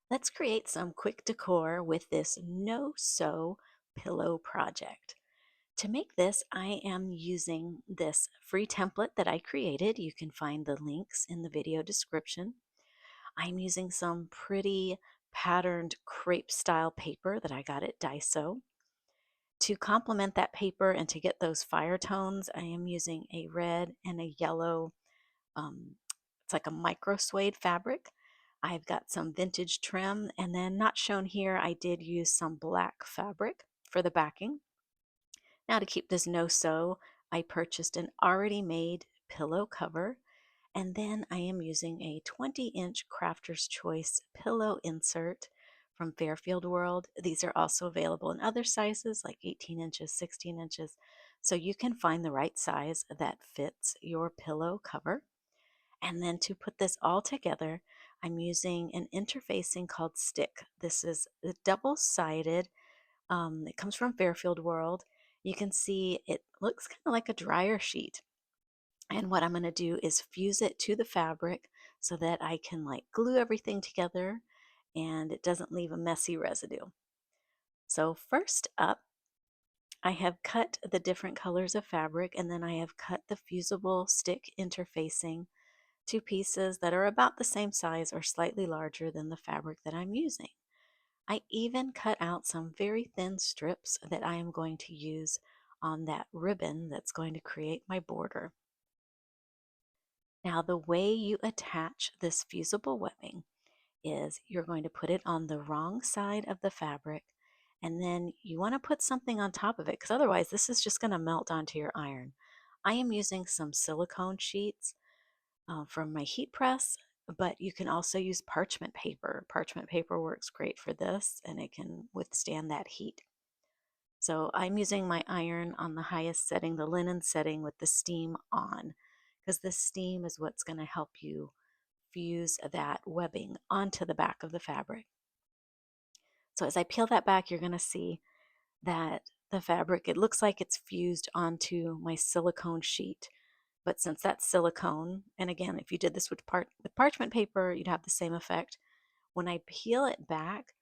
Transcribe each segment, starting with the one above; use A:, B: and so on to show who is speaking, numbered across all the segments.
A: Let's create some quick decor with this no-sew pillow project. To make this, I am using this free template that I created. You can find the links in the video description. I'm using some pretty patterned crepe style paper that I got at Daiso. To complement that paper and to get those fire tones, I am using a red and a yellow, um, it's like a micro suede fabric. I've got some vintage trim, and then not shown here, I did use some black fabric for the backing. Now to keep this no-sew, I purchased an already made pillow cover, and then I am using a 20-inch Crafter's Choice pillow insert from Fairfield World. These are also available in other sizes like 18 inches, 16 inches, so you can find the right size that fits your pillow cover. And then to put this all together, I'm using an interfacing called Stick. This is a double-sided. It comes from Fairfield World. You can see it looks kind of like a dryer sheet. And what I'm going to do is fuse it to the fabric so that I can like glue everything together and it doesn't leave a messy residue. So first up, I have cut the different colors of fabric, and then I have cut the fusible stick interfacing two pieces that are about the same size or slightly larger than the fabric that I'm using. I even cut out some very thin strips that I am going to use on that ribbon that's going to create my border. Now, the way you attach this fusible webbing is you're going to put it on the wrong side of the fabric, and then you want to put something on top of it because otherwise this is just going to melt onto your iron. I am using some silicone sheets from my heat press, but you can also use parchment paper. Parchment paper works great for this and it can withstand that heat. So I'm using my iron on the highest setting, the linen setting with the steam on, because the steam is what's going to help you fuse that webbing onto the back of the fabric. So as I peel that back, you're going to see that the fabric, it looks like it's fused onto my silicone sheet. But since that's silicone, and again, if you did this with parchment paper, you'd have the same effect. When I peel it back,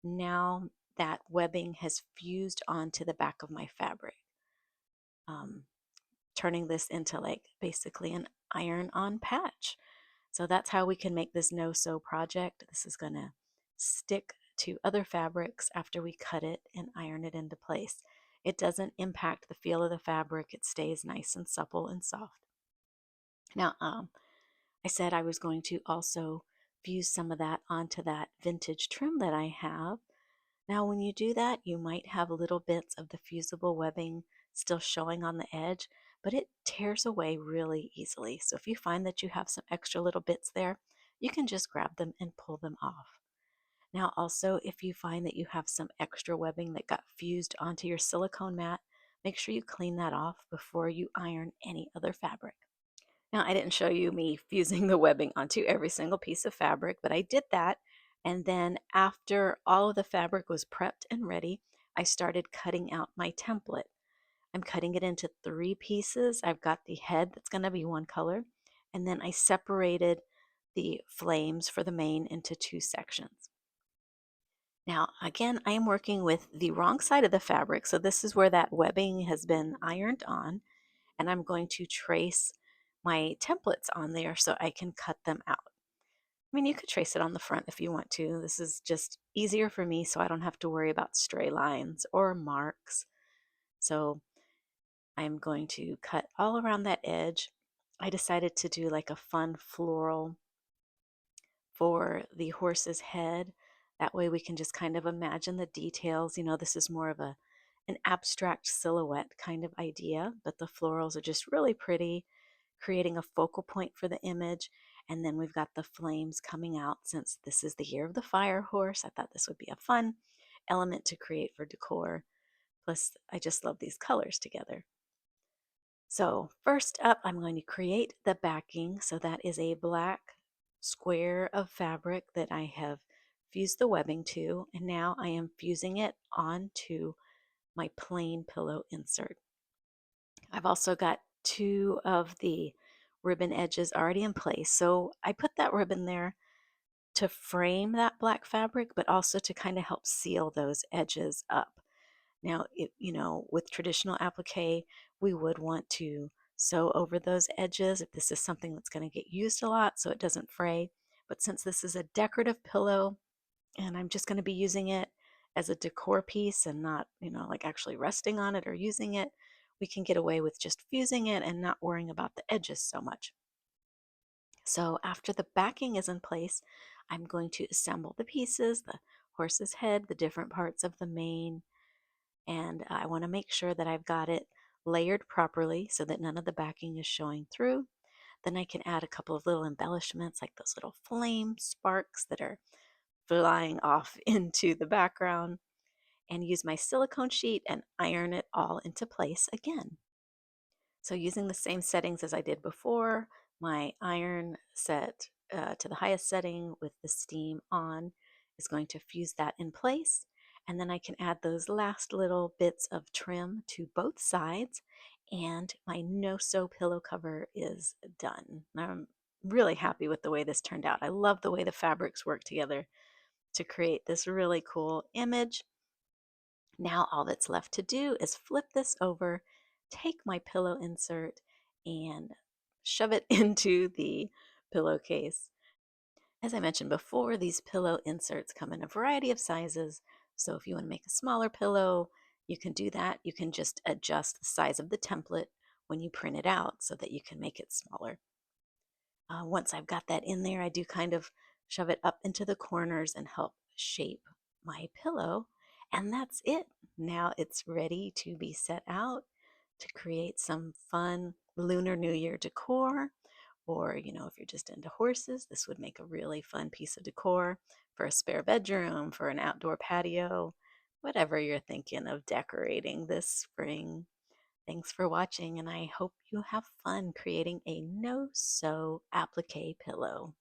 A: now that webbing has fused onto the back of my fabric, um, turning this into like basically an iron-on patch. So that's how we can make this no-sew project. This is going to stick to other fabrics after we cut it and iron it into place. It doesn't impact the feel of the fabric. It stays nice and supple and soft. Now, I said I was going to also fuse some of that onto that vintage trim that I have. Now, when you do that, you might have little bits of the fusible webbing still showing on the edge, but it tears away really easily. So if you find that you have some extra little bits there, you can just grab them and pull them off. Now, also, if you find that you have some extra webbing that got fused onto your silicone mat, make sure you clean that off before you iron any other fabric. Now, I didn't show you me fusing the webbing onto every single piece of fabric, but I did that. And then after all of the fabric was prepped and ready, I started cutting out my template. I'm cutting it into 3 pieces. I've got the head that's going to be one color, and then I separated the flames for the mane into 2 sections. Now, again, I am working with the wrong side of the fabric, so this is where that webbing has been ironed on, and I'm going to trace my templates on there so I can cut them out. I mean, you could trace it on the front if you want to. This is just easier for me so I don't have to worry about stray lines or marks. So I'm going to cut all around that edge. I decided to do like a fun floral for the horse's head. That way we can just kind of imagine the details. You know, this is more of an abstract silhouette kind of idea, but the florals are just really pretty, creating a focal point for the image. And then we've got the flames coming out. Since this is the year of the fire horse, I thought this would be a fun element to create for decor. Plus, I just love these colors together. So first up, I'm going to create the backing. So that is a black square of fabric that I have fused the webbing to, and now I am fusing it onto my plain pillow insert. I've also got 2 of the ribbon edges already in place, so I put that ribbon there to frame that black fabric, but also to kind of help seal those edges up. Now, with traditional applique, we would want to sew over those edges if this is something that's going to get used a lot so it doesn't fray. But since this is a decorative pillow and I'm just going to be using it as a decor piece and not, like actually resting on it or using it, we can get away with just fusing it and not worrying about the edges so much. So after the backing is in place, I'm going to assemble the pieces, the horse's head, the different parts of the mane, and I want to make sure that I've got it layered properly so that none of the backing is showing through. Then I can add a couple of little embellishments like those little flame sparks that are flying off into the background, and use my silicone sheet and iron it all into place again. So using the same settings as I did before, my iron set to the highest setting with the steam on is going to fuse that in place. And then I can add those last little bits of trim to both sides, and my no-sew pillow cover is done. I'm really happy with the way this turned out. I love the way the fabrics work together to create this really cool image. Now all that's left to do is flip this over, take my pillow insert, and shove it into the pillowcase. As I mentioned before, these pillow inserts come in a variety of sizes. So if you want to make a smaller pillow, you can do that. You can just adjust the size of the template when you print it out so that you can make it smaller. Once I've got that in there, I do kind of shove it up into the corners and help shape my pillow. And that's it. Now it's ready to be set out to create some fun Lunar New Year decor. Or, if you're just into horses, this would make a really fun piece of decor for a spare bedroom, for an outdoor patio, whatever you're thinking of decorating this spring. Thanks for watching, and I hope you have fun creating a no-sew applique pillow.